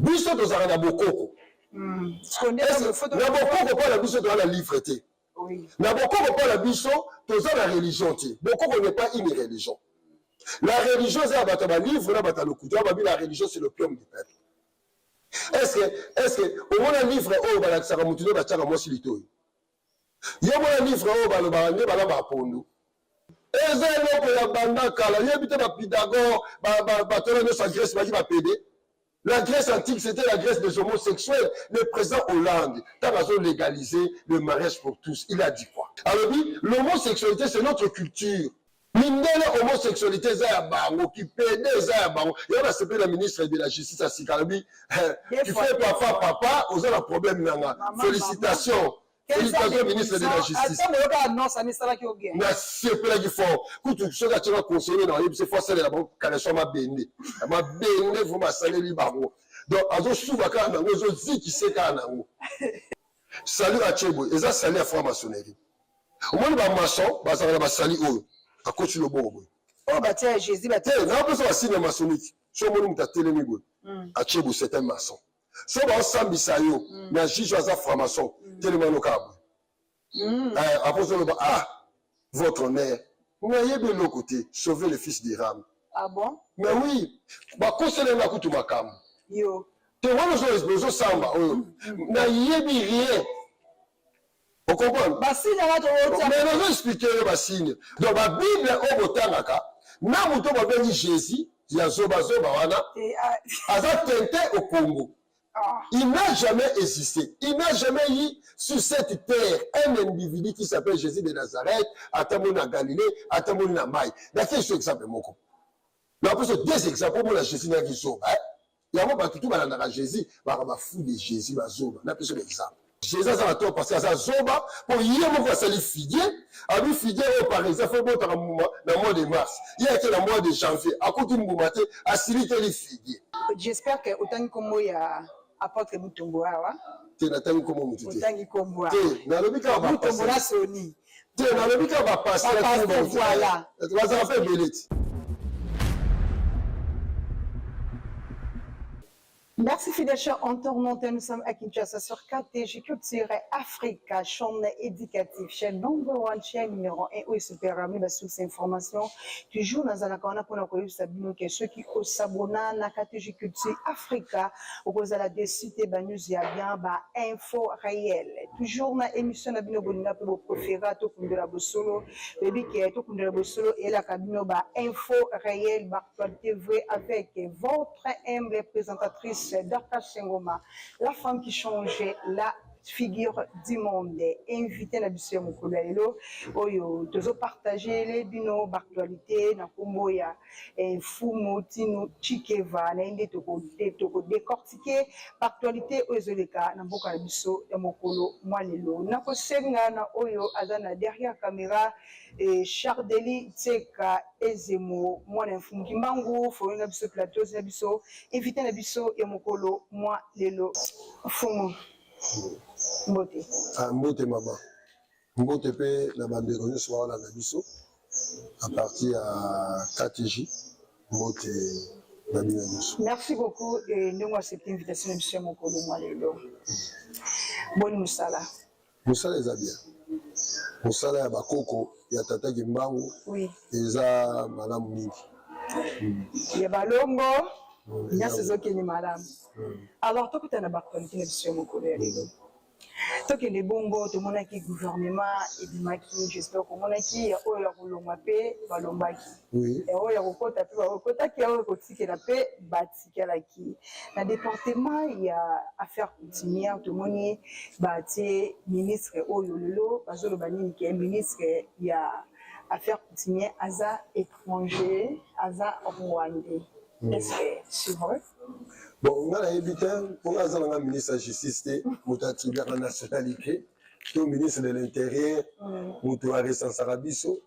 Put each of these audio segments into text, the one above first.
biso tozala na bokoko na bokoko mpo na biso toza na livre te na bokoko mpo na biso toza na religion te. Bokoko n'est pas une religion. La religion c'est bato ba livre na bato lokuta babi la religion c'est l'opium du peuple. Est-ce que au moins un livre oh balakisaka mutu no batiaka mwasi litoyi yo mona livre oyo balobaka nde balamba ya pondu eza eloko ya banda kala yebi te bapythagore batona nyonso ya grèce baki bapede. La Grèce antique c'était la Grèce des homosexuels. Le président Hollande tant bazo légaliser le mariage pour tous, il a dit quoi? Alors oui, l'homosexualité c'est notre culture. Mindele homosexualité eza ya bango qui pede eza ya bango yo na sepela ministre de la justice à Sikalabi tu fais papa aux a problème nanga félicitations. Félicitations ministre de la justice. Na sepela qui fort. Kutu soka tshaka conseiller na yebise faut saler la banque kanation ma bende vous ma saleli bango. Donc azo suba kana ngo zo ziki seka nango. Salut à Chebo, eza sali à franc-maçonnerie. Au moins ba maçon, ba sala ba sali oyo. À côté le bobo. Oh bah tiens Jésus bah tiens. Non pas ça signe maçonnique. So moni muta telemi go. À Chebo c'est un maçon. So ba sambisa yo, na juge aza franc-maçon, tellement no kabo. Après ça votre mère, vous n'ayez bien le côté, sauver le fils d'Iram. Ah bon? Mais oui, bah conseiller na kutu makam. Yo. Te wana zo samba, na yebi rien. Vous comprenez? Mais nous expliquer les signes. Donc la Bible au botangaka, na muto ba bengi Jésus, ya zoba wana, aza tenté au Congo. Il n'a jamais existé. Il n'a jamais eu sur cette terre un individu qui s'appelle Jésus de Nazareth, à Tamona Galilée, à Tamona Maï. D'accord, c'est exemple moko. Mais après ce deux exemples pour la Jésus n'a qui sauve. Il y a pas tout mal dans Jésus, va fou de Jésus va zoba. N'a plus l'exemple. Jésus a tort parce que ça zoba pour y aller moi ça lui fidèle, a lui fidèle au Paris, ça fait bon dans le mois de mars. Il y a été le mois de janvier, à côté de Moumate, à Silite les fidèles. J'espère que autant comme il y a apôtre Mutombo awa. Te natangi komo mutu te. Autant kombo. Te na lobika ba Mutombo la soni. Te na lobika ba passer la kombo. Voilà. Tu vas en faire belette. Merci fidèles chers internautes, nous sommes à Kinshasa sur KTG Culture Africa, chaîne éducative, chaîne number one, chaîne numéro 1 où il se permet de source information. Toujours dans la canne pour nous savoir que ceux qui s'abonnent à KTG Culture Africa, au cause de la décité, news y a bien info réelle. Toujours dans l'émission de Bino Bonina pour vous préférer tout comme de la bossolo, baby qui est tout comme de la bossolo et la cabine info réelle, actualité vraie avec votre humble présentatrice. Dr Sengoma, la femme qui changeait la figure du monde, invité la biso mokolo lelo oyo tozo partager les bino d'actualité na kombo ya fumo tino chikeva na inde toko décortiquer actualité oyezoleka na mboka na biso ya mokolo mwa lelo na kosenga na oyo azana derrière caméra Chardeli Tseka Ezemo mwana mfungi mbangu fo na biso plateau na biso invité na biso ya mokolo mwa lelo fumo Mbote. Mbote mama. Mbote pe na bandeko nyonso wana na biso à partir à KTJ. Mbote na bino nyonso. Merci beaucoup et nous acceptons l'invitation de monsieur Mokolo Malelo. Bonne musala. Musala eza bien. Musala ya bakoko ya tata Kimbangu. Oui. Eza malamu mingi. Ya balongo. Nyasi zoki ni malamu. Alors toi tu as na bakqualité de monsieur Mokolo Malelo. Toi qui est bongo, tout le monde qui gouvernement et du maquis, j'espère que mon qui a eu la roulomapé, balombaki. Oui. Et il y a un côté qui a eu le la paix, bâti qui dans le département il y a affaires coutumières, tout le monde bâti ministre Oyololo, parce que le bani qui est ministre il y a affaires coutumières, Aza étranger, Aza rwandais. Est-ce que c'est vrai? Bon, on a évité, pour un ministre de la Justice, on a la nationalité, le ministre de l'Intérieur, on a récent Sarabiso,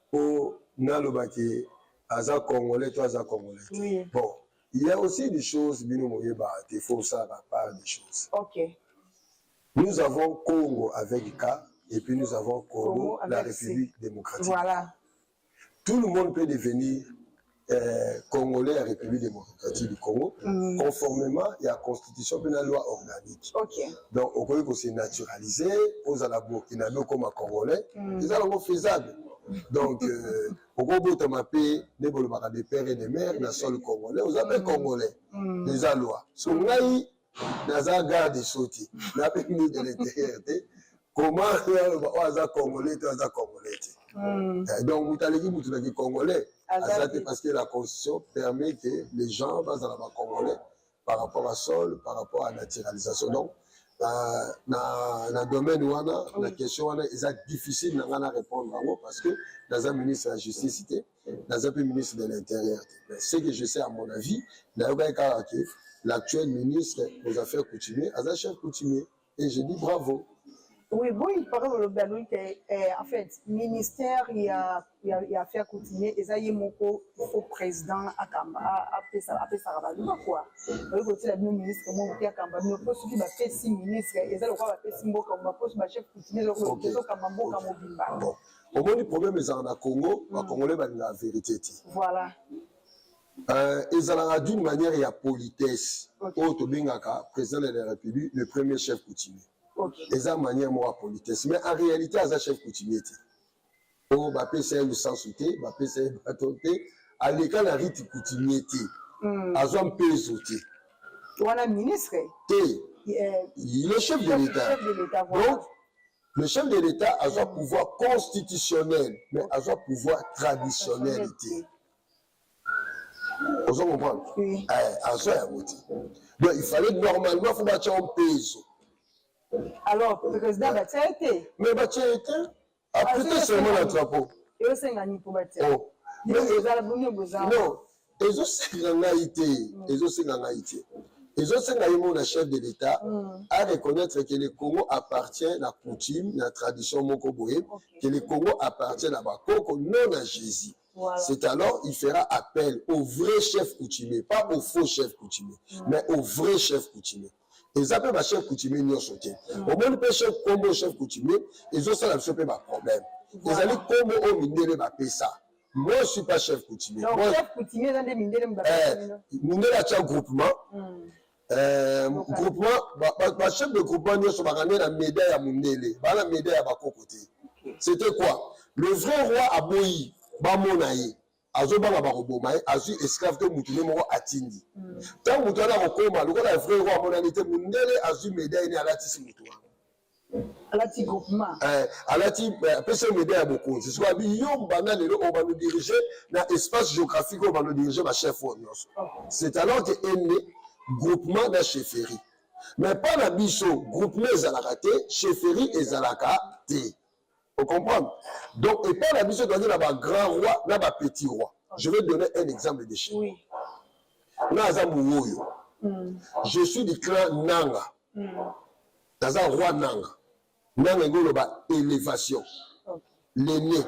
pour Nalobaki, Aza Congolais, toi Aza Congolais. Bon, il y a aussi des choses, il faut ça, pas des choses. Ok. Nous avons Congo avec K, et puis nous avons Congo, la République démocratique. Voilà. Tout le monde peut devenir Congolais à la République démocratique du Congo, conformément à la constitution et à la loi organique. Donc, on peut se naturaliser, aux à la Burkina comme à Congolais, c'est ça faisable. Donc, au Congo, on m'appelle des pères et des mères, dans le sol congolais, aux appelle Congolais, les lois. Si on a eu des gardes sautés, on a appelé de l'intérieur, comment on a Congolais, on a Congolais. Donc, vous avez dit Congolais, parce que la constitution permet que les gens basent dans la Congolais par rapport à sol, par rapport à la naturalisation. Donc, dans le domaine où on a la question, c'est difficile de répondre parce que dans un ministre de la Justice, dans un ministre de l'Intérieur. Ce que je sais, à mon avis, l'actuel ministre aux Affaires coutumières est un chef coutumier. Et je dis bravo. Oui, bon, il parle que, en fait, ministère, il y a affaires coutumières, et ça y est, mon président à Kamba, après ça va quoi. Le côté la ministre, mon père Kamba, nous poste qui va faire 6 ministres, et ça le quoi va faire 6 mots comme ma poste, ma chef coutumier, le côté comme un mot comme Obimba. Bon, au moins le problème est en Congo, en Congolais, la vérité. Voilà. Ils ont d'une manière, il y a politesse. Au Tobingaka, président de la République, le premier chef coutumier. Ils ont une manière moi politesse. Mais en réalité, ils ont un chef coutumier. Oh, Bapé, c'est un sans sauter, Bapé, c'est un bâtonné. À l'école, la rite coutumier. Ils ont un peu sauté. Ou un ministre. Le chef de l'État. Donc, le chef de l'État a un pouvoir constitutionnel, mais a un pouvoir traditionnel. Vous comprenez? Oui. Donc, il fallait normalement, il faut bâtir un pays. Alors, le président va été. Mais bâtir été, après seulement le drapeau. Et aussi, il y a un pour bâtir. Oh. Mais non, ils ont c'est en Haïti. Ils ont c'est en Haïti. Ils ont c'est le chef de l'État à reconnaître que le Congo appartient à la coutume, à la tradition mokoboé, que le Congo appartient à Bakoko, non à Jésus. Voilà. C'est alors il fera appel au vrai chef coutumier, pas au faux chef coutumier, mais au vrai chef coutumier. Ils appellent le chef coutumier n'y sauté. Au moins le chef combo chef coutumier, ils ont ça la problème. Ils allaient comme au mindele baper ça. Moi je suis pas chef coutumier. Donc moi, chef coutumier dans des mindele mindele a un groupement. Groupement, chef de groupement n'y sont ramené la médaille à mindele, la médaille à bako côté. C'était quoi? Le vrai roi a boyi. Bamonaye azobanga barobomaye azu esclave te mutune moko atindi tant mutana kokoma lokola le vrai roi monanité mundele azu médaille ni alati simutua alati groupement alati pese médaille à beaucoup c'est soit biyo bana lelo on va nous diriger na espace géographique on va nous diriger ma chef nyonso c'est alors que ene groupement na chefferie mais pas na biso groupement ezalaka te chefferie ezalaka te. Vous comprenez? Donc, et pas la mission de donner là-bas grand roi, là-bas petit roi. Je vais donner un exemple de chez oui. Je suis du clan Nanga. Dans un roi Nanga. Nanga est élévation. L'aîné.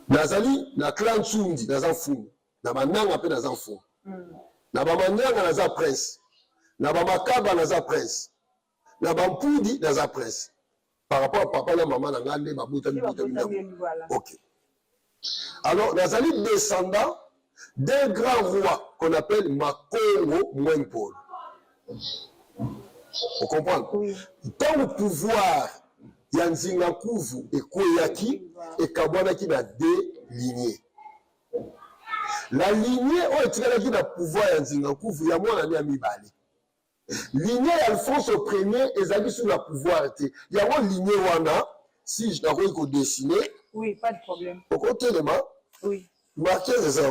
Nazali, na clan Tsundi, dans un fou. Dans Nanga, dans un fou. Dans Manyanga, dans un prince. Dans Makaba, dans un prince. Dans Mpudi, dans un prince. Par rapport à papa et maman, ok. Alors, nous allons descendants d'un grand roi qu'on appelle Makongo Mwenpol. Vous comprenez? Oui. Dans le pouvoir, il y a Nzinga Kuvu et Koyaki et Kabwanaki dans 2 lignées. La lignée, on est tiré dans le pouvoir de Nzinga Kuvu, il y a moins d'années à Mibali. Lignée Alphonse Ier est sur le pouvoir. Il y a une lignée Wana, si je dois dessiner. Oui, pas de problème. Au côté de moi, oui. Marqueur de ça.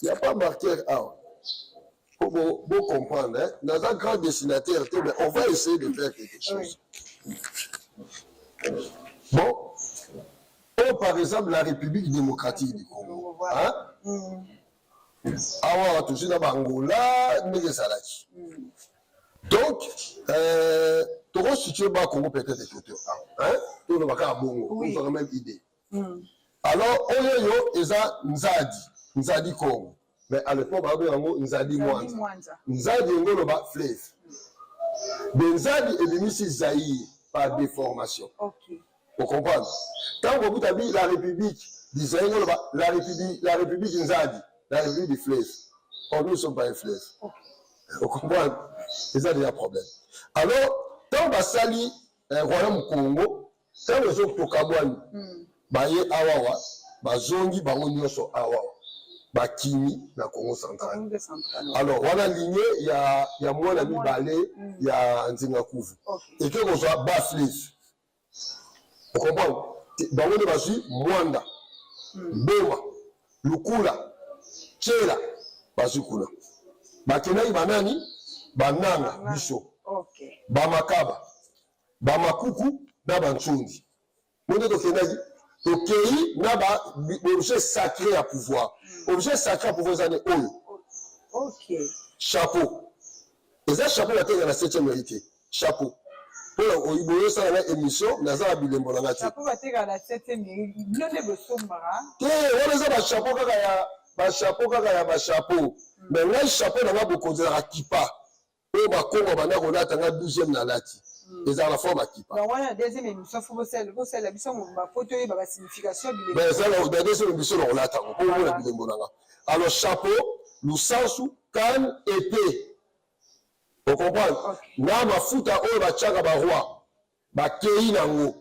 Il n'y a pas marqueur A. Pour vous comprendre, hein? Dans un grand dessinateur, on va essayer de faire quelque chose. Oui. Bon, par exemple, la République démocratique du Congo. Hein? Awa touché dans Angola, mais ça là. Donc, tu vas situer le Congo peut-être que hein? Tu ne vas pas bon, tu as la même idée. Alors, on y a Nzadi Congo. Mais à l'époque, on a Nzadi Mwanza. Nzadi est un fleuve. Mais Nzadi est venu ici Zaïre par déformation. Vous comprenez? Quand vous avez la République disait la République Nzadi, la République du fleuve. Or, nous ne sommes pas un fleuve. Vous comprenez? C'est ça déjà un problème. Alors, tant que Sali, Royaume Congo, tant que les Tokabouani, Baye Awawa, Bazongi, Bango Nyoso Awawa, Bakini, na Congo central. Alors, on a ligne, il y a moins d'ami Balé, il y a Nzinga Kouvu. Et que vous soit bas fleuve. Vous comprenez? Bango de Basu, Mwanda, Boma, Lukula, Tchela, Basukula. Bakenai banani, bananga, biso. Bamakaba, Bamakuku, na Banchundi. Vous comprenez? Tokei, na ba objet sacré à pouvoir. Objet sacré à pouvoir, c'est Ok. Chapeau. Et ça, chapeau, la tête dans la 7e vérité. Chapeau. Pour l'Oïboyo, ça, la émission, n'a pas bilembo dans la tête. Chapeau, la tête dans la 7e vérité. Bleu de Sombara. On a un chapeau, un chapeau. Mais là, chapeau, n'a pas beaucoup de la kipa. On va Congo, on a 12e dans la tête. Et ça, la forme à kipa. Donc, on a la deuxième émission, il faut que la mission, on va photo, il va la signification. Mais ça, la deuxième émission, on l'a attend. Alors, chapeau, nous sensons, canne, épée. Vous comprenez? Na mafuta oyo bachaka ba roi ba kei nango.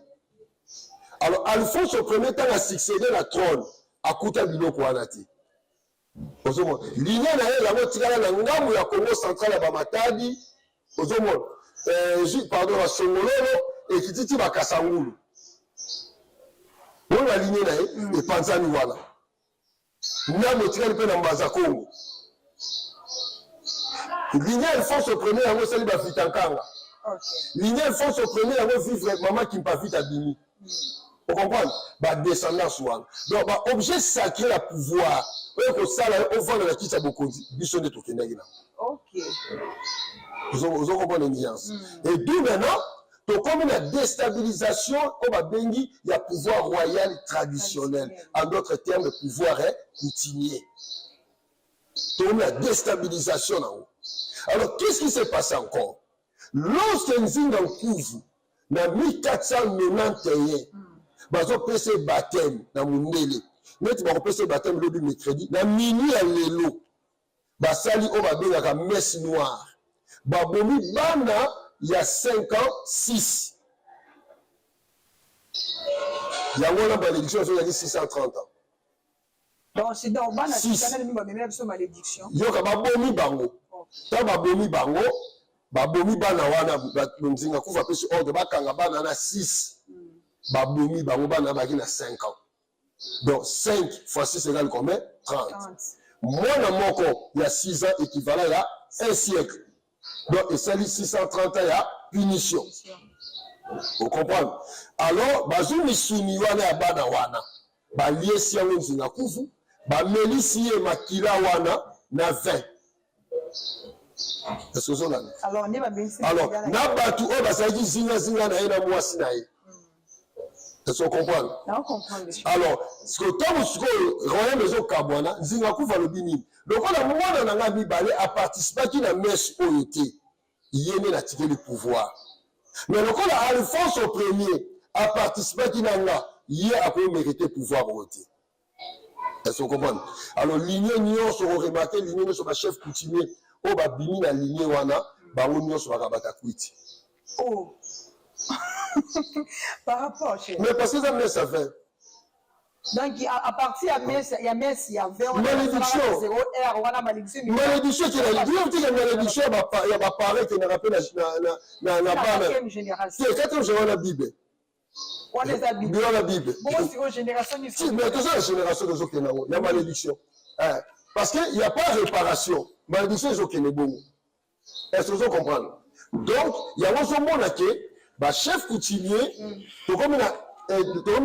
Alors Alphonse Ier temps a succédé la trône akuta biloko wana te. Ozomo ligne na ye yango tikala na ngambu ya Congo central ba Matadi. Ozomo pardon la Songololo et kititi ba Kasangulu. On la ligne na ye e panzani wana. Ngambu tikala pe na Mbaza Congo. Ligne Alphonse Ier yango sali ba vitankanga. Ligne Alphonse Ier yango vivre maman qui pas vite abimi. Vous comprenez? Ba descendance wana. Donc ba objet sacré à pouvoir. Oyo ça là au fond de la kitsa bokonzi. Biso de tokenaki na. OK. Vous comprenez les nuances. Et d'où maintenant to comme une déstabilisation au ba bengi il y a pouvoir royal traditionnel. En d'autres termes le pouvoir est coutumier. To comme la déstabilisation là. Alors, qu'est-ce qui s'est passé encore? Lorsque Nzinga Kouvu, en 1491, bazo pese baptême na Mundele. Net ba pese baptême le mercredi, na minuit à l'élo. Basali o ba benga messe noire. Ba bomi bana il y a 5 ans, 6. Il y a une malédiction, il y a 630 ans. Donc, c'est dans le bas, il malédiction. Il y a babomi bango. Ta babomi bango, babomi bana wana Nzinga Kouvu pesi ordre bakanga bana na 6. Babomi bango bana baki na 5 ans. Donc 5 fois 6 égale combien? 30. Moi na moko il y a 6 ans équivalent à 1 siècle. Donc et ça 630 ans il y a punition. Vous comprenez? Alors bazo misuni wana ya bana wana. Ba liesi ya Nzinga Kouvu, ba melisi e makila wana na 20. Est-ce que vous avez alors, na batu o basaki zinga na ina mwasi na ye. Est-ce que vous comprenez? Non, on comprend. Alors, ce que tant royaume de Kabwana, Nzinga Kouvu le bini. Donc on a moment na nga mibale a participé qui na messe oyoté. Yéné na tiké le pouvoir. Mais le quand Alphonse Ier a participé qui na nga, yé a pu mériter pouvoir oyoté. Est-ce que vous comprenez? Alors ligne nyon sur remarquer ligne sur le chef coutumier. Oh, bah, bimi na ligne wana, bah, on y a sur la batakwiti. Oh. Par rapport, chez. Mais parce que ça me ça fait. Donc, à partir de Metz, il y a Metz, il y a 20. Malédiction. Malédiction qui est la malédiction, il y a pas pareil qui n'a rappelé la quatrième génération. C'est la 4e génération de la Bible. On les a Bible. Dans la Bible. Bon, c'est une génération du si, mais tout ça, la génération de Zokena, il y a malédiction. Parce qu'il n'y a pas de réparation. Malédiction, c'est bon. Est-ce que vous comprenez? Donc, il y a un monde qui est chef coutumier, comme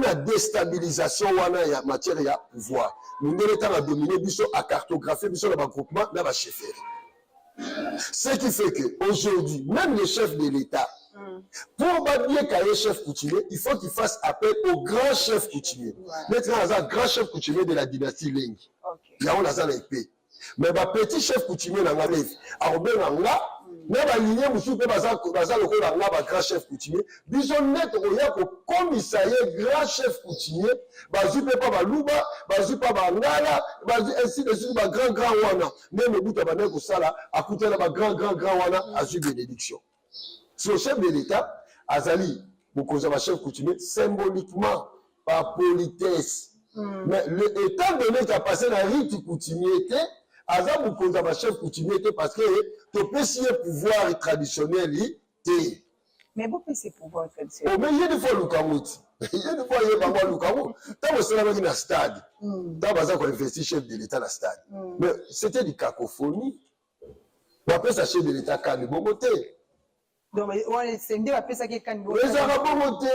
la déstabilisation de la matière et le pouvoir. Nous avons dominé, nous avons cartographié, nous avons groupement, nous avons chefferie. Ce qui fait qu'aujourd'hui, même les chefs de l'État, pour bien qu'il chef coutumier, il faut qu'il fasse appel au grand chef coutumier. Maintenant, il y a un grand chef coutumier de la dynastie Lengi. Il y a un épée. Mais le petit chef coutumier dans la lèvre, na baligné mosusu mpe baza lokola nga bagrand chef coutumier biso net oya kokomisa ye grand chef coutumier bazwi mpe pa baluba bazwi pa bangala bazwi ainsi de suite bagrand wana nde mobutu abandaki kosala akutana bagrand wana azwi bénédiction so chef de l'état azali mokonzi ya bachef coutumier symboliquement par politesse mais étant donné qu'il a passé la rite coutumier aza mokonzi ya bachef coutumier parce que topesi ye pouvoir traditionnel te mais bopesi pouvoir traditionnel mais ye des fois lukango ti ye des fois ye bango lukango ntango osalamaki na stade ntango baza koinvestir chef de l'état na stade mais c'était du cacophonie bapesa chef de l'état kani bongo te ezaka bongo te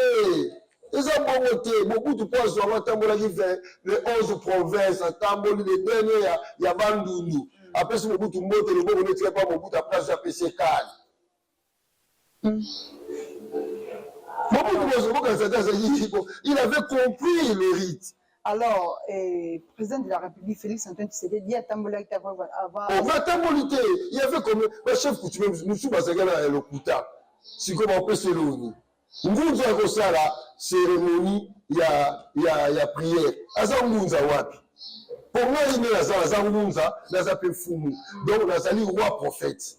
eza bongo te mobutu mpo azwanga atambolaki vers le 11 province atamboli le dernier ya bandundu apesi mobutu mbote lobongo netika mpa mobutu apres azwi apesi ekali mobutu bozobokanisa il avait compris le rite. Alors, président de la République, Félix Antoine Tshisekedi dit à Tambolaki avant. On va Tambolité, il y avait comme le chef coutumier, nous sommes à l'Okuta, c'est comme on peut se l'unir. Nous avons ça la cérémonie, il y a prière. Aza Ngunza wapi. Pour moi, il y a Aza Ngunza, Aza Pefumu. Donc, on a sali roi prophète.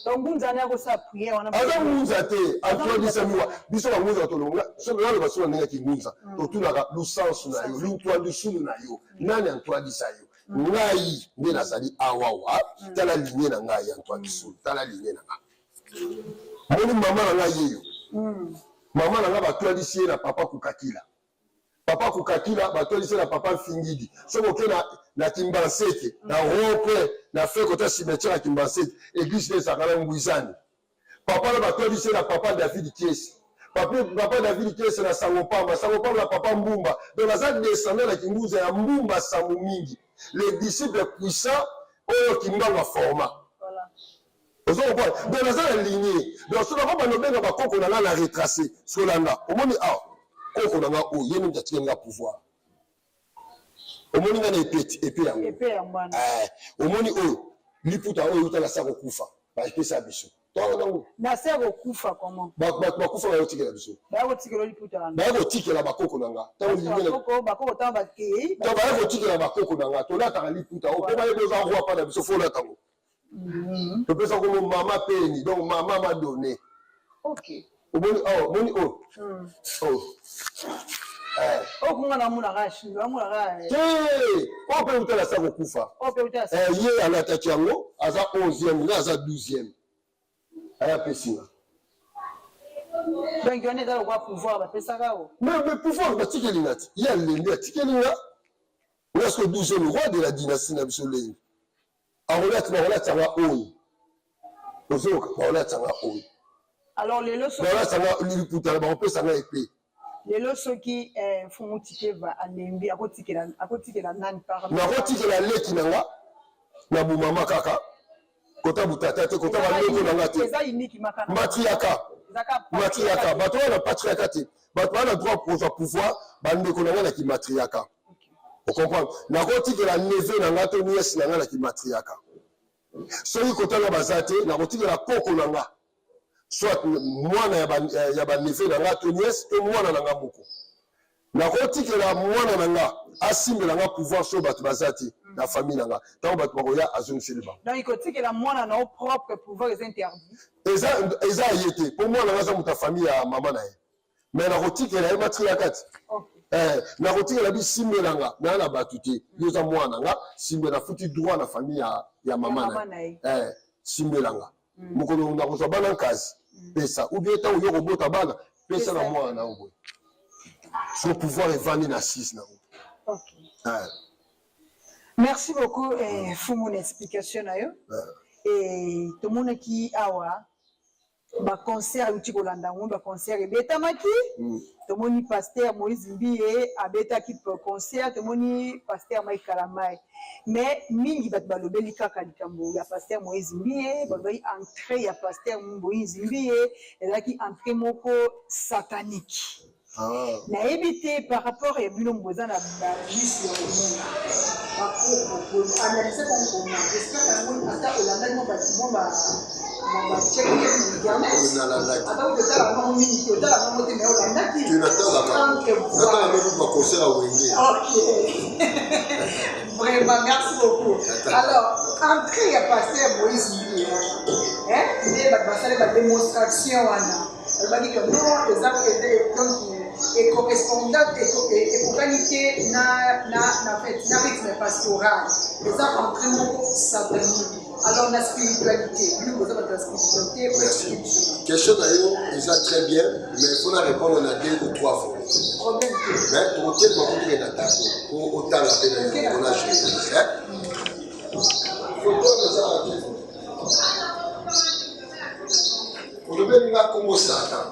Donc, Ngunza n'a pas sa prière. Aza Ngunza te, Antoine Dissamua, Biso Ngunza Tolonga, ce que nous avons dit Ngunza, tout le sens na yo, l'Antoine Dissou na yo, Nani Antoine Dissayo. Ngai, ne na sali awawa, tala lignée na ngai Antoine Dissou, tala lignée na ngai. Moni maman na ngai yo. Maman nanga batwalisi na papa Kukakila. Papa Kukakila batwalisi na papa Fingidi. Soko ke na Kimbanseke, na Rope, na fait kota cimetière à Kimbanseke, église de Sakala Ngwizani. Papa na batwalisi na papa David Kiesi. Papa David Kiesi na Sangopamba, Sangopamba na papa Mbumba. Donc la descendant na Kinguza ya Mbumba Samumingi. Les disciples puissants oyo Kimbanga format. Donc, dans la lignée, donc, ce qu'on va bakoko na la retracer, ce qu'on a, au moins, koko na nga, oh, yémi d'attirer nga pouvoir. Au moins, il y a des épées, épées, au moins, oh, liputa, oh, il y a la saro kufa, bah, il peut s'abisso. Na saro kufa, comment? Bah, kufa, va yotiquer la bisso. Bah, yotiquer la liputa. Bah, yotiquer la bakoko na nga. Bakoko, tant baké. Bah, yotiquer la bakoko na nga. Tola, ta liputa, oh, comment il y a besoin de roi, pas la bisso, faut l'attendre. Je peux savoir comment maman paye, donc maman m'a donné. Ok. Oh. Comment on a mon arrache, on peut vous la salle au Koufa. Hier, à la Tatiango, à sa 11e, là, à sa 12e. À la Pessina. Donc, on est dans le pouvoir, mais pouvoir, il y a les Tikelina. On est le 12e roi de la dynastie Nabsoleil. Alors les leçons les leçons qui font tirer va anembi à côté la nani par na côté la leki nanga na bumama kaka kota butata te kota ba leko nanga te matriaka bato na patriarcat te bato na droit pour pouvoir bande ko nanga na ki matriaka. Vous comprenez? Na côté la neveu nanga to nièce nanga na ki matriaka. Soki kotanga bazate na kotiki la koko nanga soit mwana ya ba neveu nanga to nièce to mwana nanga moko na kotiki la mwana nanga asimbe nanga pouvoir so bato bazate na famille nanga tant bato bakoya azongi seleba donc kotiki la mwana na propre pouvoir est interdit eza yete pour moi nanga za muta famille ya mama na ye mais na kotiki la matriarcat na kotika la bi simbe nanga na bato te yoza mwana nga simbe na futi droit na famille ya mama na simbe nanga mokolo na kozwa bana kazi pesa ou bien tant yo kobota bana pesa na mwana na ngo son pouvoir est venu na 6 na ngo. Merci beaucoup pour mon explication na yo et tout le monde qui awa ba concert uti kolanda ngo ba concert ebetamaki tomoni pasteur Moïse Mbiye abetaki concert tomoni pasteur Mike Kalamai mais mingi bat balobeli kaka likambo ya pasteur Moïse Mbiye balobeli entrée ya pasteur Moïse Mbiye elaki entrée moko satanique nayebi te par rapport ya bino boza na balisi ya komona analyse konkoma espère yango ata olandaki mo bacheke internet ata otala bango mingi te otala bango te me olandaki vraiment merci beaucoup alors entrée ya pasteur Moïse Mbie nde bato basali badémonstration wana alobaki que non eza donc correspondante ekokani te na rythme pastoral eza entrée moko satanique alors la spiritualité nous vous avez la spiritualité question d'ailleurs eza très bien mais il faut la répondre on a 2 ou 3 fois mais pour quel moment tu es d'attaque pour autant la peine on a joué on devait venir comme Satan.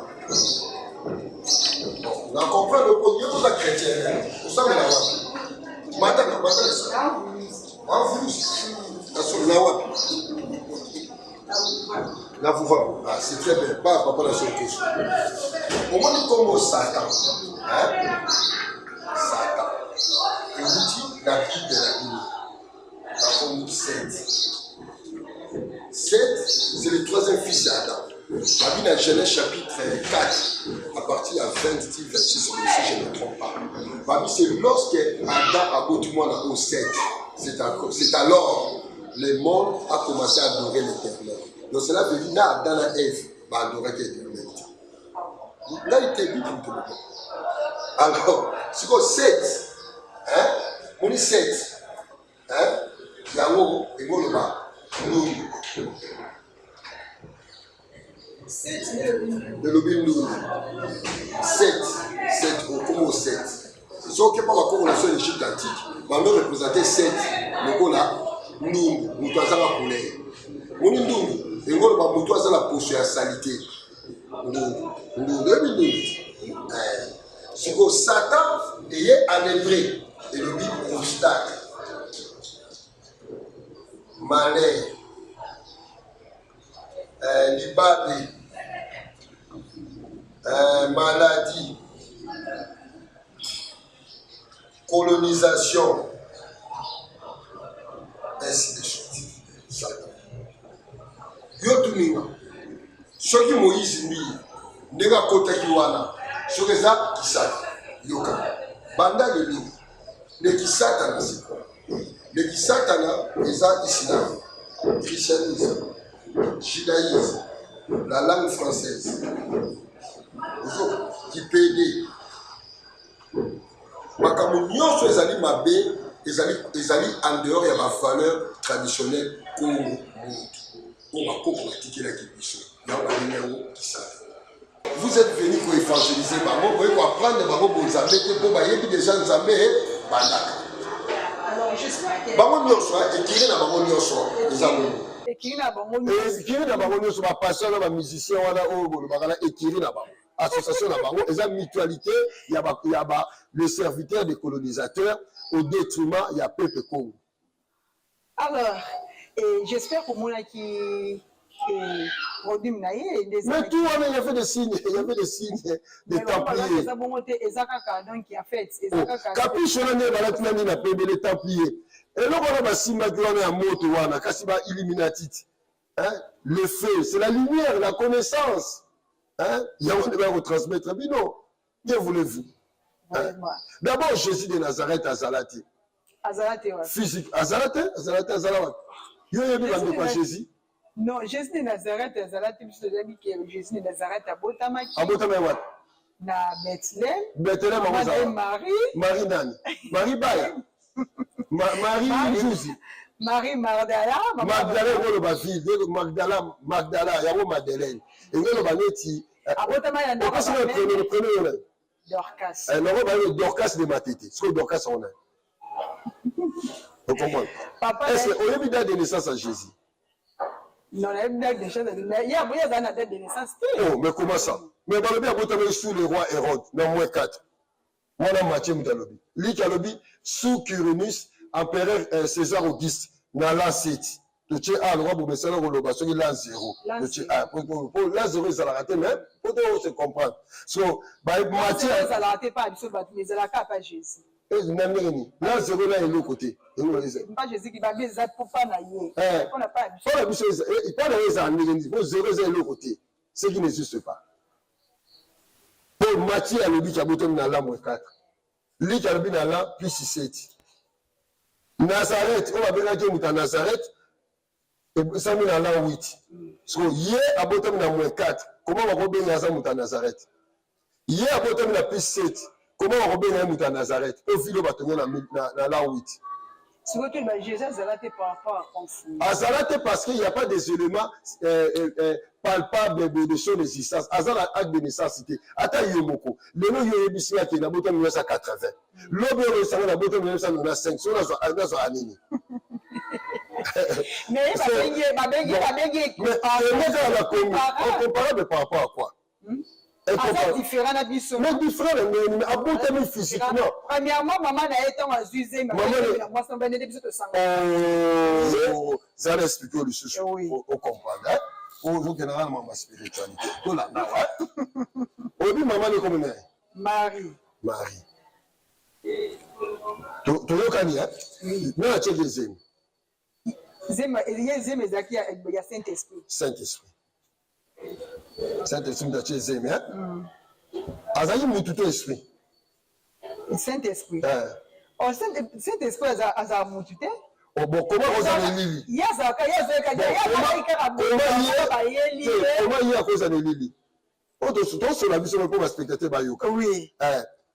On comprend le côté de la chrétienne. Vous savez la voix. Maintenant, la voix. Ah, c'est très bien. Pas papa la seule question. Au moins comme Satan. Satan. Et vous dites la vie de la Bible. La forme 7. 7, c'est le 3e fils d'Adam. La Bible dans Genèse chapitre 4, à partir de 26, 26, si je ne me trompe pas. La Bible, c'est lorsque Adam a battu moi au 7. C'est alors le monde a commencé à adorer l'Éternel. Donc cela veut dire que Adam et Ève va adorer l'Éternel. Là, il était vite pour le monde. Alors, c'est quoi 7? On dit 7. Il y a un mot, et bon, le bas. Nous. 7 de l'obéissance. 7 au 7. Ce sont que par la corrélation de l'Égypte antique, nous représenter 7. Nous avons nous avons la couleur. Nous avons la posture à salité. Nous ce que Satan est en hébreu et le Bible obstacle. Malheur, libéré, maladie, colonisation, ainsi de suite. Satan. Yotuninga, ceux qui Moïse Mbie, nega kota kiwana, ceux qui ça qui sata, yoka, banda le qui satana c'est quoi? Le qui satana, les islam, christianisme, judaïsme, la langue française, qui pédé. Makamou nyonso ezali mabe, ezali en dehors ya ma valeur traditionnelle comme mutu. On va pratiquer la kibiso. Vous êtes venus pour évangéliser Bango, pour apprendre Bango pour Nzambe, pour bayebi déjà Nzambe bandaka. Alors j'espère que Bango nyonso ekiri na Bango nyonso Nzambe. ekiri na Bango nyonso ba pasteur na ba musicien wana oyo bakala ekiri na Bango. Association na Bango, eza mutualité ya ba le serviteur des colonisateurs au détriment ya peuple Congo. Alors, j'espère qu'au moins qui produit mais tout le monde il y avait des signes, des templiers. Donc il a fait capiche on est dans la tnani na pembe les templiers. Et là on a ba simba qui on est en moto wana kasi ba illuminati. Le feu, c'est la lumière, la connaissance. Il y a on va retransmettre bino. Que voulez-vous? D'abord Jésus de Nazareth à Zalati. Physique. Azalate. Yo yebi bande kwa Jésus. Non, Jésus de Nazareth à Zalati, puisque Jésus de Nazareth à Botamaki. À Botamaki what? Na Bethléem. Bethléem Marie. Marie nani? Marie Baya. Marie Jouzi. Marie Magdala. Magdala ngolo ba ville, Magdala yango Madeleine. Ngolo ba neti. À Botamaki na premier. Dorcas. Non, on va Dorcas de Matete. Ce que Dorcas on a. Vous comprenez? Est-ce qu'on a eu date de naissance à Jésus? Non, on a eu date de naissance. Il y a une date de naissance. Oh, mais comment ça? Mais on a bien sous le roi Hérode, dans moins 4. Moi, dans Matthieu Moutalobi. Lui qui a lobby sous Quirinus, empereur César Auguste, dans l'an 7. tu es à l'endroit pour me faire le l'an 0. Tu es à l'an 0, ils ont raté, mais pour se comprendre. So, matière. Ils ont raté pas, ils ont raté pas Jésus. L'an 0 là est l'autre côté. Pas Jésus qui va bien ça pour pas naïe. On n'a pas il pas de l'autre côté. Ce qui n'existe pas. Pour matière, le but qui a bouton dans l'an 4. Lui qui a le but dans l'an plus 7. Nazareth, on va bien dire que Nazareth, et ça met dans l'an 8. So, hier, à bottom dans 4, comment on va bien Nazareth? Hier, à bottom dans plus 7, comment on va bien Nazareth? Au fil dans l'an 8. Jésus a zalaté par rapport à conflit. A zalaté parce qu'il n'y a pas des éléments palpables de choses d'existence. Azala acte de nécessité. Ata yomoko. Le nom yobisina qui est dans 1980. L'obé ressemble dans 1995. Sur la anini. Mais comparable par rapport à quoi? Différent à Bissau. Mais différent, mais à bon terme physiquement. Premièrement, maman a été en Zuzé, maman moi, c'est un bénéfice de sang. Oh, ça va expliquer le sujet. Au comprendre. Au généralement, ma spiritualité. Tout là, au début, maman est comme Marie. Marie. Tu le connais, hein? Non, tu es deuxième. Il y a Saint-Esprit. Saint-Esprit. Saint-Esprit de Jésus, hein? Azaï Moututo Esprit. Saint-Esprit. Saint-Esprit, Azaï Moututo. Oh bon, comment vous avez Lili? Comment il y a cause de Lili? Oh, donc, sur la mission pour respecter Bayoka. Oui.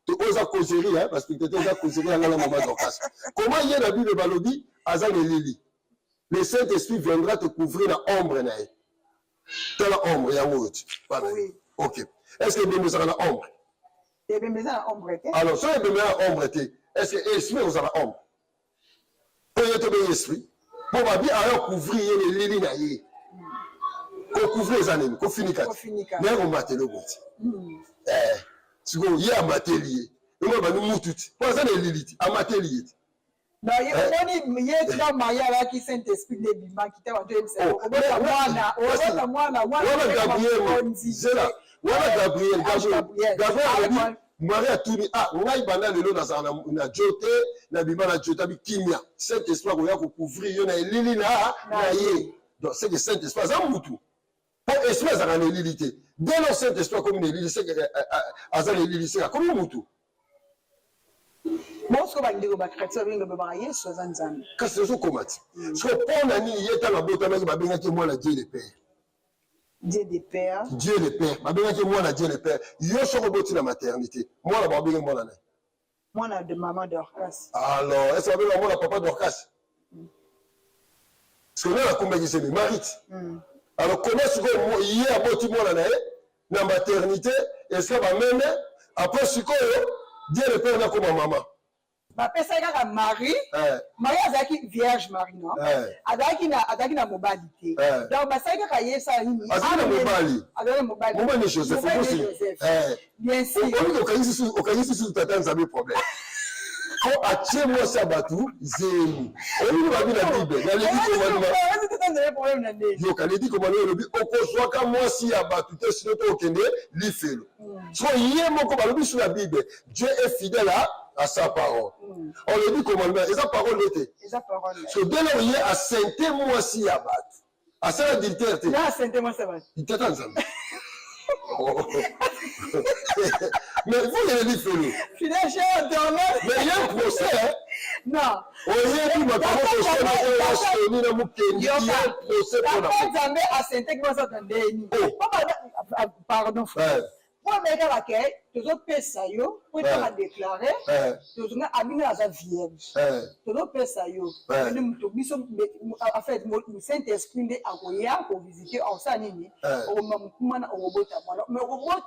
Tu oses à causerie, hein, parce que tu es à causerie à la maman d'Orcas. Comment il y a la Bible de Balobi? Azaï Lili. Le Saint-Esprit viendra te couvrir dans l'ombre. Dans l'ombre, il y a un autre. Oui. Ok. Est-ce que vous avez l'ombre? Il y a l'ombre. Alors, si vous avez l'ombre, est-ce que l'esprit vous avez l'ombre? Pour y être l'esprit, pour bien couvrir les lignes. Pour couvrir les années, pour finir. Mais on m'a dit le bout. Si vous y a un matériel, on va nous mourir. Pour ça, les lilites, un matériel. Non, il y a un mariage qui Saint-Esprit de Bima qui t'a dit ça. Gabriel, Maria Touni, Ngaï Bana le lot na jote, na bima na jote, bi kimia. Saint-Esprit va couvrir na lili na ye. Donc c'est que Saint-Esprit ça moutou. Pour esprit ça na lilité. Dès le Saint-Esprit comme une lili, c'est que azan lili c'est comme moutou. Moi, ce que je veux dire, c'est que je veux marier sur Zanzan. Qu'est-ce que je veux dire? Ce que pour nani, il y a un beau temps, il m'a bien dit moi la Dieu le Père. Dieu le Père. Dieu le Père. M'a bien dit moi la Dieu le Père. Il y a un beau temps la maternité. Moi la babine moi la. Moi la de maman d'Orcas. Alors, est-ce que moi la papa d'Orcas? Parce que là la combien c'est Marite. Alors comment est-ce que il y a un beau temps moi la na maternité, est-ce que va même après ce que Dieu le Père n'a comme maman. Ma personne a Marie, Marie a dit vierge Marie, non? A dit na mobilité. Donc, ma personne a dit ça. A dit mobile. Mobile Joseph. Bien sûr. Au cas où tu t'attends à mes problèmes. Quand à moi ça batou, zéro. On va dire la Bible. Il y a les dit comment le dit au soit quand moi si à batou te sinon au kende li fait. So hier mon comme le dit sur la Bible, Dieu est fidèle à sa parole. On le dit commandement, et sa parole était. So dès lors hier à sainteté moi si à batou. À ça la dignité. Là sainteté moi ça va. Il t'attend ensemble. Mais vous avez dit Félou. Finalement, mais il y a un procès. Hein? Non. Il y a un procès pour la pardon. Moi, je vais faire ça, je vais déclarer, je vais amener à la vierge. Je vais faire ça, en fait, le Saint-Esprit a envoyé pour visiter en Sanini. Mais au robot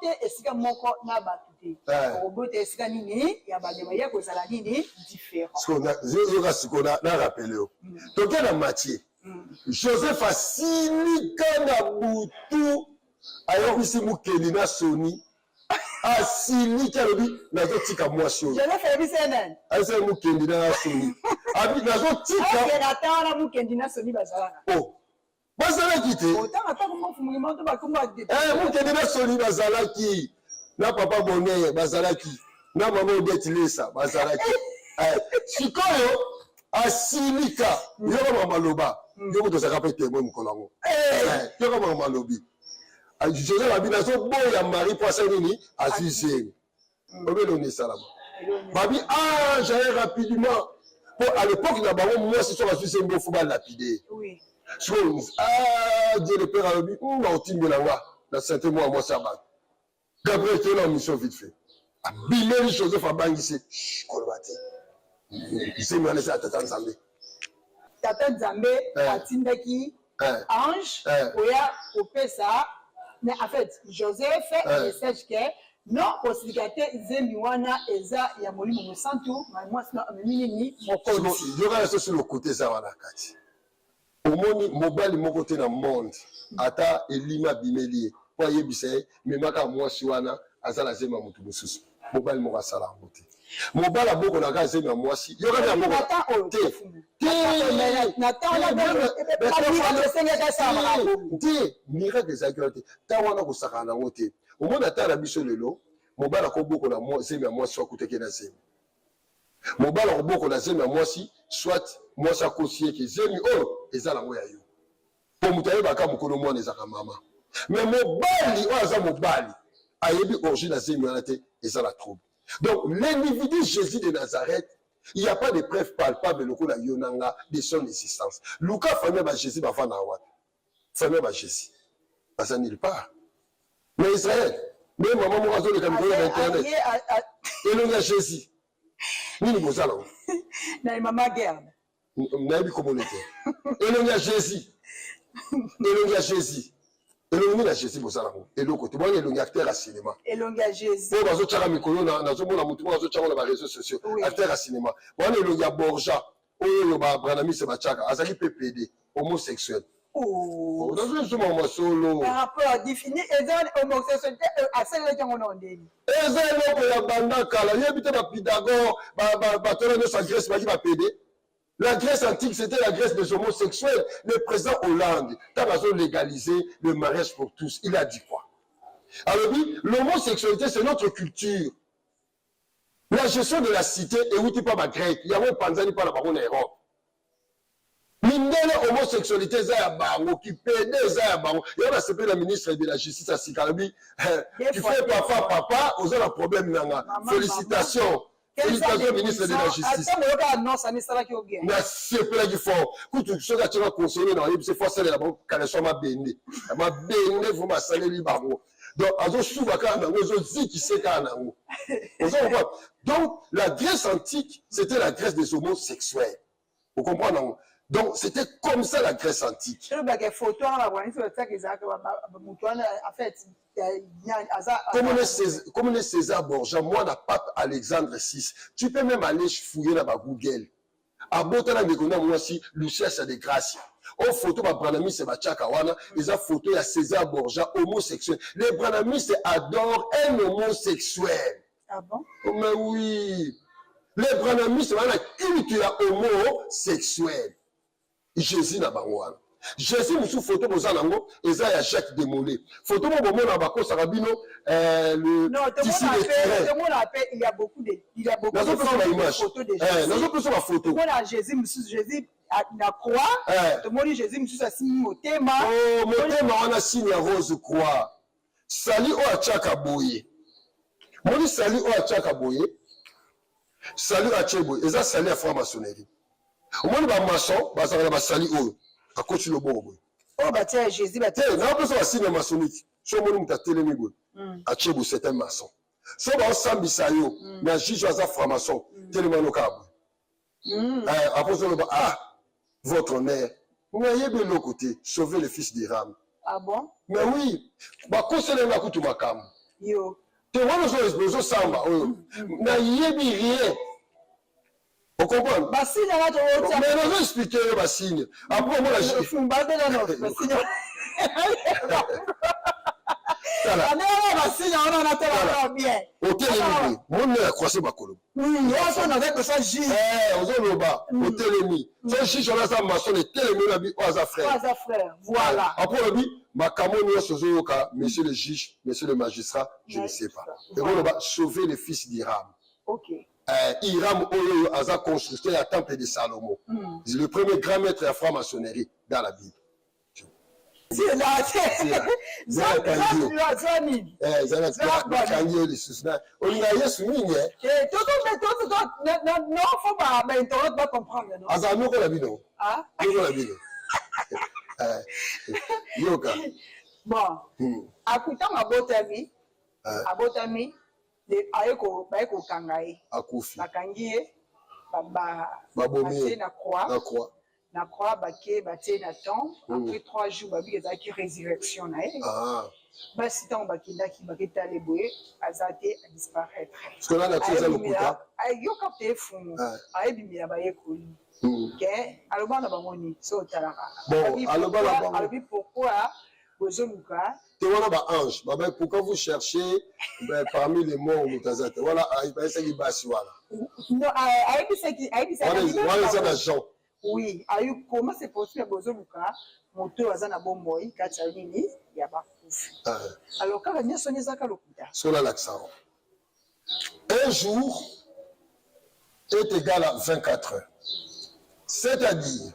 est mon corps n'a pas tout. Au robot est scanné, il y a des choses différentes. Ce qu'on a rappelé. Donc, il y a la matière. Joseph a signé quand Boutou. Alors, ici, Moukelina Soni. asiliki alobi nazotika mwasi oyo je vais faire bisenen asa mukendi na soni abi nazotika ok natana mukendi na soni bazalaka oh bazalaki te otanga ta ko fumulima to bakumba de mukendi na soni bazalaki na papa boneye bazalaki na mama Odette Lesa bazalaki sikoyo asilika yoko mama loba yoko tozaka pe témoin mokolo yango yoko mama lobi Joseph abi nazoboya mari po asali nini azwi obeloni esalama babi j'allais rapidement pour à l'époque na bango mwasi so bazwi zengi ofo balapide Dieu le père alobi naotimbela nga na sainte moi mwasi ya bato Gabriel kela en mission vite fait abimeli Joseph abangisi koloba te isemi wana eza ya tata nzambe tata nzambe atindaki ange oya kopesa mais en fait Joseph message que non possibilité te nzembi wana eza ya molimo mosantu mwasi na minini mokonzi yoka so sur le côté za wana kati omoni mobali moko te na monde ata elima bimeli po ayebisa ye memaka mwasi wana azala zema motu mosusu mobali moko asala yango te mobali abokolaka zemi ya mwasi yoka te aboko te miracle ezalaki wana te ta wana kosaka nango te omoni ata na biso lelo mobali akobokola zemi ya mwasi akutaki na zemi mobali akobokola zemi ya mwasi soit mwasi akosi eke zemi oyo eza nango ya yo po moto ayebaka mokolo mwana ezaka mama mais mobali oyo aza mobali ayebi origine ya zemi wana te eza na trouble. Donc l'individu Jésus de Nazareth, il n'y a pas de preuve palpable lokola yonanga de son existence. Luka famille ba Jésus ba vana wa. Famille ba Jésus. Pas nulle part. Mais Israël, même maman mo azo le kamiko na internet. Elonga Jésus. Nini bozala. Na mama guerre. Na bi communauté. Elonga Jésus. Elonga Jésus. elongi na Jésus bosala ngo eloko te bwana elongi acteur ya cinéma elongi ya Jésus po bazotaka mikolo nazomona mutu moko azotyango na bareseau sociaux acteur ya cinéma bwana elongi ya Borja oyo babranamise batiaka azali mpe pd homosexuel nazozoma masolo par rapport à définir eza homosexualité asalelaki yango na ndeni eza eloko ya banda kala yebi te bapidagore batona nyonso ya Grèce baki bapd. La Grèce antique, c'était la Grèce des homosexuels. Le président Hollande, quand ils ont légalisé le mariage pour tous, il a dit quoi? Alors, l'homosexualité, c'est notre culture. La gestion de la cité, et où tu pas ma grec, il y a un Panzani par la baronne Europe. Mindele homosexualité, ça y a bango, qui pédé, ça y a bango. Il y a la ministre de la Justice à Sikalabi. Tu fais papa, vous avez un problème, nanga. Félicitations. Félicitations, ministre de la Justice. Na sepela qui fort. Kutu soka tshaka conseiller na yebise force la banque kanation ma bende. Ma bende vous ma saleli bango. Donc azo souba kana ngozo ziki seka nango. Donc la Grèce antique, c'était la Grèce des homosexuels. Vous comprenez? Donc c'était comme ça la Grèce antique. Comme le César Borgia, moi, la pape Alexandre VI, tu peux même aller fouiller dans ma Google. À Botana, moi aussi, Lucien, c'est des grâces. En photo, ma Branamis, c'est ma Tchakawana, les photos, il y a César Borgia, homosexuel. Les Branamis adorent un homosexuel. Ah bon? Mais oui. Les Branamis, c'est un culte homosexuel. Jésus n'a pas moi. Jésus nous sous photo nous allons et ça y a Jacques Démolé. Photo mon moment là bas Sarabino le tissu de il y a beaucoup de photos de Jésus. Nous plus sur la photo. Voilà Jésus na croix. Tout le monde Jésus nous a signé motema. Oh motema on a signé rose croix. Sali o achaka boye. Moni sali o achaka boye. Sali achebo et ça sali à franc-maçonnerie. Au moins ba maçon ba ça ba sali o. A coach le bon. Oh, bah tiens, Jésus, bah tiens. Non, parce que c'est un maçonnique. Si on m'a télé, a Tchébou, c'est un maçon. Si on a un sambisayo, mais un juge à franc-maçon, tellement au câble. Après, on va votre honneur. Vous voyez bien l'autre côté, sauver le fils d'Iram. Ah bon? Mais oui, bah, conseiller la couture ma cam. Yo. Tu vois, nous sommes samba. Mais il n'y a rien. Vous comprenez? Bassine, là, tu vois. Mais nous expliquer le bassine. Après, moi, sala. Otelemi, mon a croisé ma colombe. Oui, on avait que ça juge. Ozoloba, otelemi. Ce juge on a ça maçon et telemi na bi oza frère. Oza frère, voilà. Après le bi, ma camon sozoka, monsieur le juge, monsieur le magistrat, je ne sais pas. Et on va sauver le fils d'Hiram. OK. Hiram Oyo Aza constructeur à temple de Salomon. C'est le premier grand maître de la franc-maçonnerie dans la Bible. C'est là, c'est là. Bon, abotami, ayeko kangai. Akufi. Bakangie, babomi na croix. Na croix, baké, baté na tombe. Après 3 jours, babi ezaki résurrection na ye. Basi tant bakindaki baketa leboye, azate a disparaître. Parce que là la tisa lokuta. Yo kapte funu. Ayebimila bayekoli. Ke aloba na bamoni so talaka. Bon, aloba na bango. Alobi pourquoi bozoluka? Voilà, bah, ange. Bah, pourquoi vous cherchez parmi les morts ou Moutazate? Voilà, il va essayer de passer. Voilà. Non, voilà, Jean. Oui, comment c'est possible que Bozoluka, moto azana bomboy, Katsalini, Yabakouf. Alors, quand on a sonné ça, sur l'accent. Un jour est égal à 24 heures. C'est-à-dire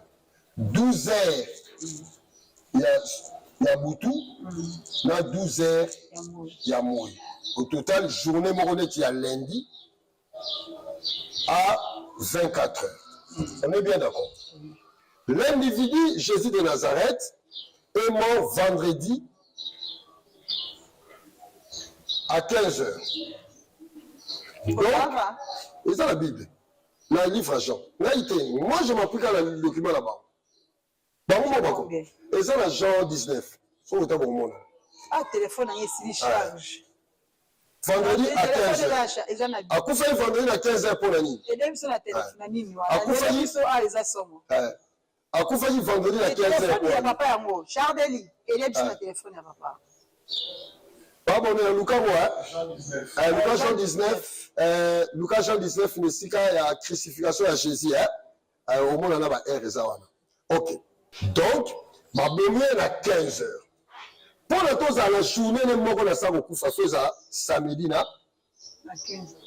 12 heures. Il y a Boutou, il y a 12 heures, il y a Moui. Au total, journée moronette, il y a lundi à 24 heures. On est bien d'accord. L'individu, Jésus de Nazareth, est mort vendredi à 15 heures. Donc, c'est ça la Bible. Là, il livre Jean. Là, moi, je m'applique à le document là-bas. Et ça, la Jean 19. Ah, téléphone, il y charge. Vendredi à 15 heures. À quoi fait vendredi à 15 heures pour la nuit? À quoi fait vendredi à 15 heures pour la nuit? Chardeli, il est sur le téléphone à papa. Pas bon, Lucas, Lucas Jean 19. Lucas Jean 19, il y a la crucifixion à Jésus. Au moins, on a un ok. Donc, ma bonne à 15 heures. Pour le temps, la journée, les mots qu'on a ça beaucoup, ça fait samedi, là. À 15 heures.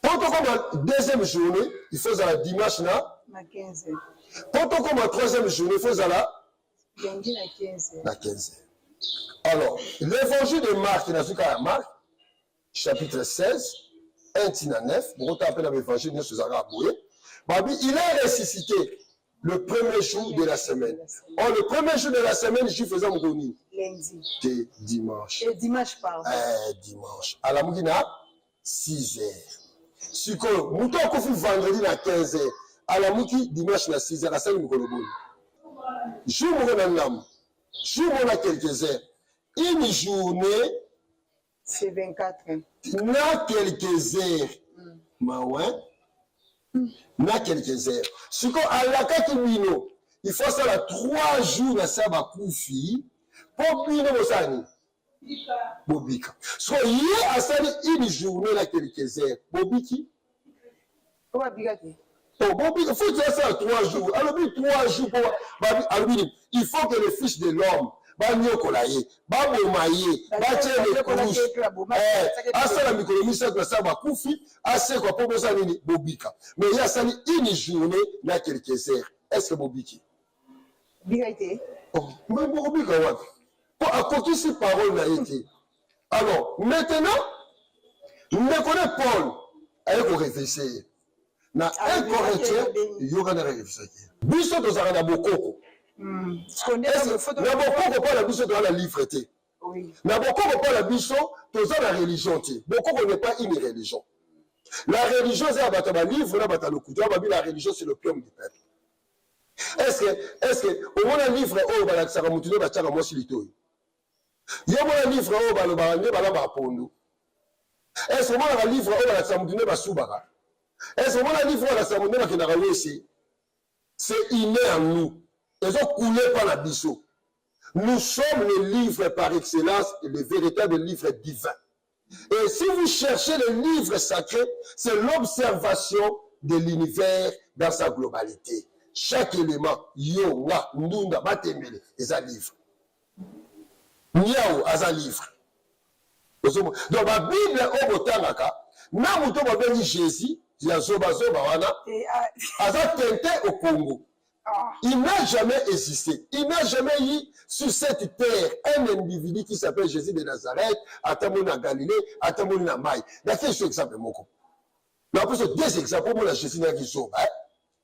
Pour la deuxième journée, il fait la dimanche, là. À 15 heures. Pour la troisième journée, il fait la. Lundi à 15 heures. À 15 heures. Alors, l'évangile de Marc, il y a Marc, chapitre 16, 1 à 9, on appelle l'évangile de il est ressuscité le premier jour de la semaine. Or, le premier jour de la semaine, je faisais mon goni. Lundi. C'est dimanche. Et dimanche, pardon. Dimanche. À la Mougina, 6 heures. Si que, mouton qu'on fait vendredi à 15 heures. À la Mouki, dimanche à 6 heures. À 5 heures, je vous ai quelques heures. Une journée, c'est 24 heures. Na quelques heures. Na quelques heures. Si qu'on a la Katimino, il faut ça la 3 jours na saba koufi pour bino bosani. Bobika. So yé a sali une journée na quelques heures. Bobiki. Comment bigati? Oh, Bobika, faut dire ça 3 jours. Alors, 3 jours pour il faut que le fils de l'homme banyokolaye babomaye batiele kurushi asala mikolo misato asala bakufi asekwa po bosa nini bobika mais il y a sali une journée na quelques heures. Est-ce que bobiki bigate mais bobika wapi po akokisi parole na été. Alors maintenant ne connaît Paul ayeko réfléchir na un Corinthien yoka na réfléchir biso tozaka na bokoko. N'aboko pas la biso dans la livre. N'aboko pas la biso dans la religion. Boko n'est pas une religion. La religion c'est un livre, la religion c'est le pium du peuple. Est-ce que au moins un livre oh ba la tsaka mutune ba tsaka mosi litoyi. Yo mo livre oh ba lo ba ne ba la ba pondo. Est-ce que moi un livre oh ba la tsaka mutune ba subaka. Est-ce que moi un livre oh la tsaka mutune ba kinara wesi. C'est inné en nous. Ils ont coulé par la biseau. Nous sommes le livre par excellence, le véritable livre divin. Et si vous cherchez le livre sacré, c'est l'observation de l'univers dans sa globalité. Chaque élément, yonga, ndunda, batemele, est un livre. Niao, est un livre. Donc, la Bible, au botangaka, na muto babeli Jésus, ya zoba zoba wana, aza tente au Congo. Il n'a jamais existé. Il n'a jamais eu sur cette terre un individu qui s'appelle Jésus de Nazareth, Atamona Galilée, Atamona Maï. D'accord, c'est exemple moko. Mais après, c'est deux exemples pour la Jésus n'a qui sauve.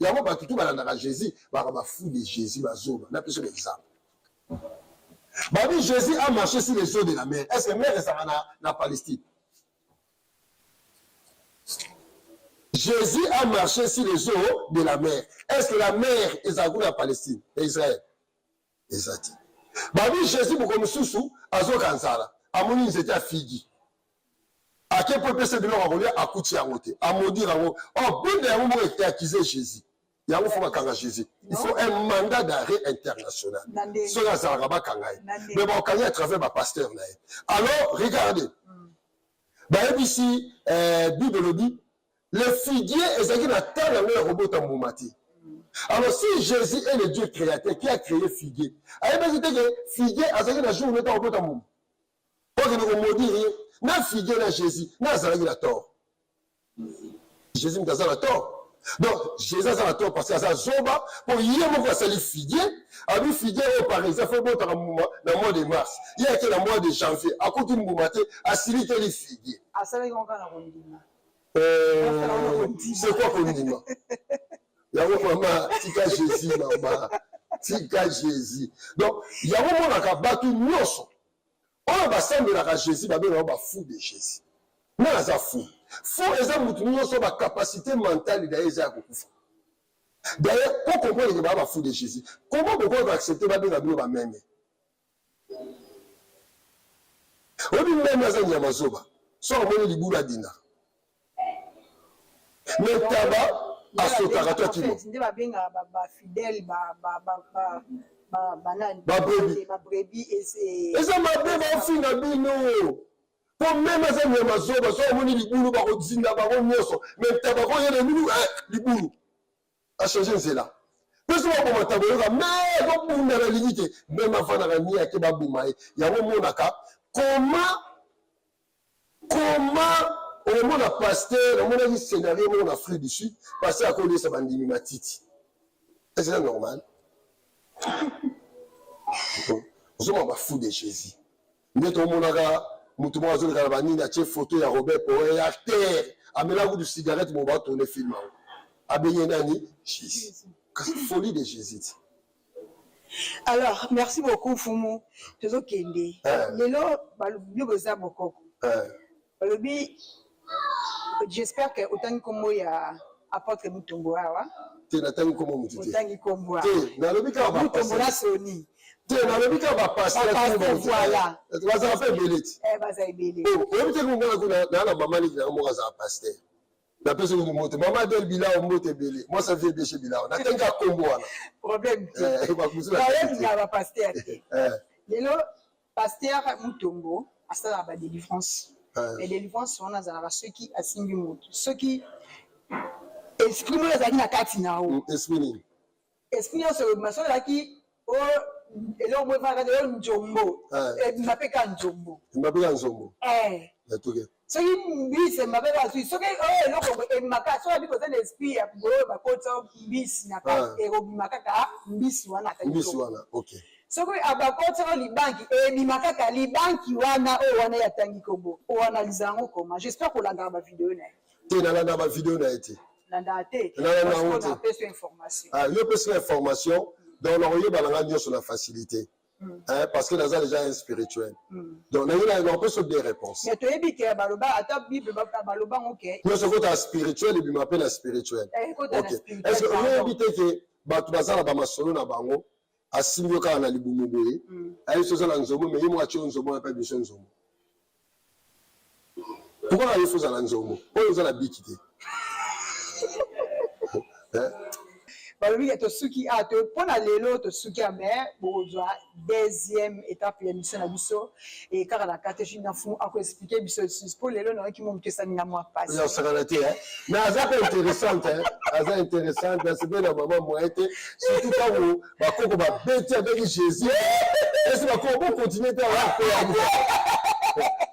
Il y a un moment tout dans Jésus, va fou de Jésus va sauver. On a plus d'exemple. Jésus a marché sur les eaux de la mer. Est-ce que la mer est en Palestine? Jésus a marché sur les eaux de la mer. Est-ce que la mer est en Palestine et Israël? Exact. Jésus, pour comme sous Azo Kansala, Amoni, ils étaient à Figi. À quel point peut-ce que l'on a volé à Kouti à Moté, à Maudire à Moté. Oh, bien d'un moment, il était accusé Jésus. Il y a un faut pas Jésus. Il faut un mandat d'arrêt international. Cela, ça va pas mais bon, quand il y a travers ma pasteur. Alors, regardez. Ici, Bible le dit. Le figuier est ce qu'il attend dans le robot en Moumati. Alors, si Jésus est le Dieu créateur qui a créé le figuier, alors, il dit que le figuier a ce qu'il a joué dans le robot en Moum. Pour que nous maudit rien, n'a figuier dans Jésus, n'a Zalagi la tort. Jésus n'a pas la tort. Donc, Jésus a la tort parce qu'il a sa zoba pour y aller voir le figuier. Alors, le figuier, par exemple, il faut dans le mois de mars. Il y a que le mois de janvier, à côté de Moumati, à Silité le figuier. À ça, il y a encore un c'est quoi qu'on dit? Il y a un moment, tika Jésus, maman. Tika Jésus. Donc, il y a un moment, on a battu Nyoso. On va s'emmener à Jésus, on va fou de Jésus. Mais on a fou. Fou, et ça, Nyoso, la capacité mentale d'ailleurs, d'ailleurs, pour comprendre que on va fou de Jésus, comment on peut accepter que on va même? On dit même à Zanyamazoba, soit on va libouler à Dina. Mais tabac, à ce tarato qui est. brebis et ça m'a bien fait na bino. Pour même à ça, mais ma zoba, soit on dit libulu, bah on dit na bah on nyoso. Mais tabac, on y a le libulu, libulu. À changer c'est là. Parce que on va tabac, mais on peut na la limite. Même avant na la ni à keba boumaï. Il y a un moment naka. Comment au moment de pasteur, au moment de scénario, au moment d'Afrique du Sud, pasteur a collé sa bandini matiti. Est-ce que c'est normal? Nous sommes fous de Jésus. Nous sommes des photo de Robert Poé, acteur. Amena vous de cigarette, mon va tourner film. Abéyenani, Jésus. Folie de Jésus. Alors, merci beaucoup, Fumu. Tezo Kende. Lelo, balubi boza bokoko. Balubi, j'espère que autant comme il y a apôtre Mutombo awa. Te natangi komo mutite. Autant comme moi. Te nalobi ka ba Mutombo la Sony. Te nalobi ka ba passer la komo. Voilà. Baza fa beleti. Baza beleti. Oh, on te ko na mama ni na mo za pasteur. La personne qui monte, maman del Bilao monte belé. Moi ça vient de chez Bilao. Na tenga kombo wana. Problème. Problème ya ba pasteur. Lelo pasteur Mutombo asala ba délivrance. Les délivrances sont dans ceux qui assignent moto. Ceux qui expriment les amis à Katinao. Expriment ce maçon là qui oh et là on va faire des njombo. Et m'appelle quand njombo. M'appelle njombo. Ceux qui bis m'appelle à suite. Ceux qui oh là on maka soit dit que c'est l'esprit à pour ba kota bis na ka et robimaka ka bis wana ka. Bis wana. OK. Soko abakotsa libanki bimakaka libanki wana o wana ya tangi kombo o analyser ngo comment j'espère qu'on la garde vidéo na te na ba vidéo na été na date on a fait cette information yo peut cette information donc on y balanga nyo sur la facilité parce que dans déjà un spirituel donc on peut se des réponses mais to ebi ke baloba ata bible baloba OK yo ce côté spirituel et puis m'appelle la spirituel OK est-ce que on éviter que batu bazala ba masolo na bango asimyo ka na libumu boye ayiso za nzomo mais yimo acho nzomo pa biso nzomo pourquoi ayiso za nzomo oyo za la bikité balobi ya tosuki a to pona lelo tosuki a mais bozwa deuxième étape ya mission na biso et kaka na kateji na fu ako expliquer biso sus pour lelo na ki mo mtesa ni na moi passe ya sakanate mais azaka intéressante aza intéressante c'est bien la maman moi été surtout quand vous bakoko ba bête avec Jésus est-ce que bakoko continuer à avoir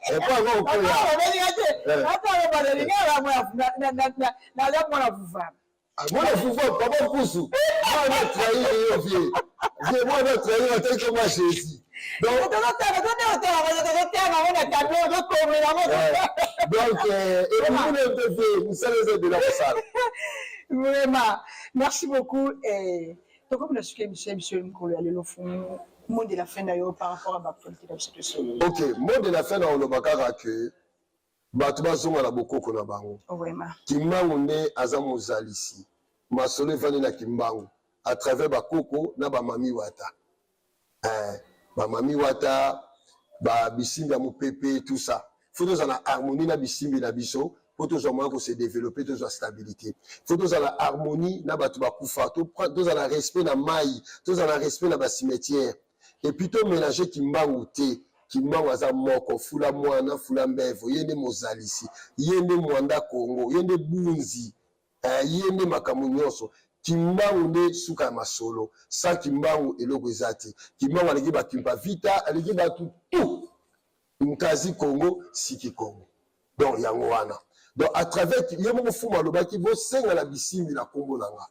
et pas avant ko ya hata ba le ngala moi moi je vous vois papa Poussou moi on a trahi yo vieux moi on a trahi en tant que moi Jésus donc et vous savez de la salle vraiment merci beaucoup et donc comme le sujet Michel Nkolo aller le fond mot de la fin d'ailleurs par rapport à ma politique de situation. OK mot de la fin on lobaka que bato bazonga na bokoko na bango vraiment kimbangu nde aza mozalisi masolo evandi na kimbangu à travers bakoko na bamami wata bamami wata bisimbi ya mopepe tout ça faut tozala harmonie na bisimbi na biso po tozwa moyen se développer tozwa stabilité faut tozala harmonie na bato bakufa tozala respect na mai tozala respect na basimetière et puis tomélanger kimbangu te kimbangu aza moko fula mwana fula mbevo ye nde mozalisi ye nde mwanda Congo ye nde bunzi ye nde makambo nyonso kimbangu nde suka ya masolo sa kimbangu eloko eza te kimbangu aleki bakimpa vita aleki batu tout nkazi Congo siki Congo donc yango wana donc à travers ye moko fuma alobaki bosenga na bisimbi na kombo na nga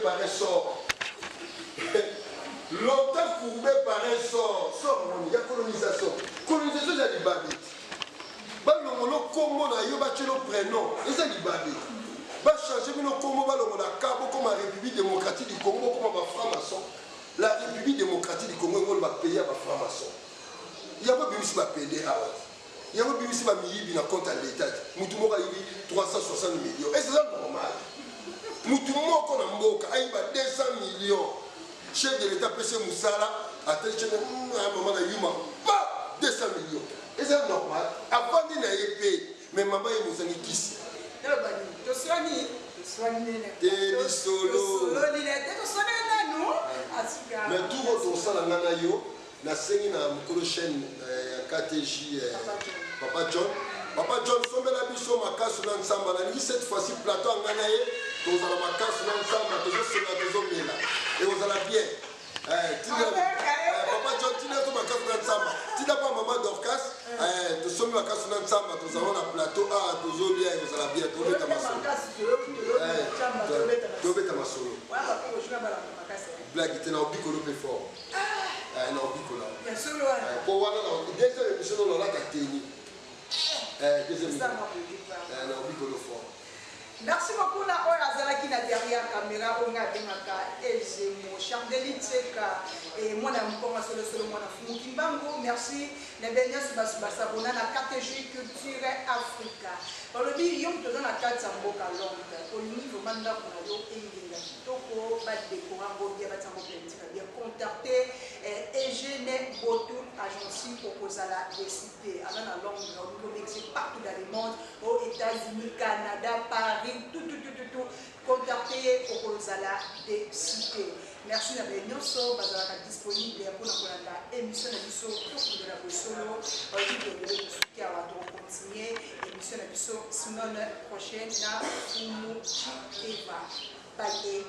par un sort. Longtemps courbé par un sort. Sort, il y a colonisation. Colonisation, c'est l'Ibabit. Balongolo Congo na yo bachelo prénom. Et c'est l'Ibabit. Va changer le Congo, balongolo Cabo comme la République démocratique du Congo, comme un franc-maçon. La République démocratique du Congo, on va payer à un franc-maçon. Il y a pas de bimisi va payer à il y a pas de bimisi va miyibi na compte à l'État. Moutumo va yibi 360 millions. Et c'est ça normal. Moutumo qu'on a mboka, aïba 200 millions. Chef de l'État PC Moussala, à tel chef un moment de Yuma, pas 200 millions. Et c'est normal. Avant de n'aller payer, mais maman est Moussani Kissi. Mais tout votre sang à Nanayo, la scène à Mukolo chaîne KTJ Papa John. Papa John, sommes la bicho ma casse sur l'ensemble. Cette fois-ci, plateau en Nanaye, nous allons ma casse sur l'ensemble, toujours sur la maison Mila. Et vous allez bien. Papa John, tu n'as pas ma casse sur l'ensemble. Tu n'as pas maman Dorcas, tu sommes ma casse sur l'ensemble, nous avons un plateau. Ah, toujours bien, vous allez bien. Tout le temps, ma solo. Tout le temps, ma solo. Blague, tu es dans le bicolo plus fort. Dans le bicolo. Pour voir, deuxième émission, on l'a gâté. Merci beaucoup na oya azalaki na derrière caméra onga bengaka Ezemo Chandeli Tseka et moi na mkonga solo solo mwana fumu kimbango merci na benya suba sabona na KTG Culture Africa balobi yom toza na kati mboka longa olingi vraiment ko na yo engenga kitoko ba décorango bien batango politique bien contacter Eugène Botou agence proposala décider à la longue au Mexique partout dans le monde aux États-Unis Canada Paris tout contacter proposala décider merci na benyoso bazalaka disponible pour na émission na biso tout de la solo aujourd'hui qui a continuer émission na biso semaine prochaine na Fumu Chikeva. Bye.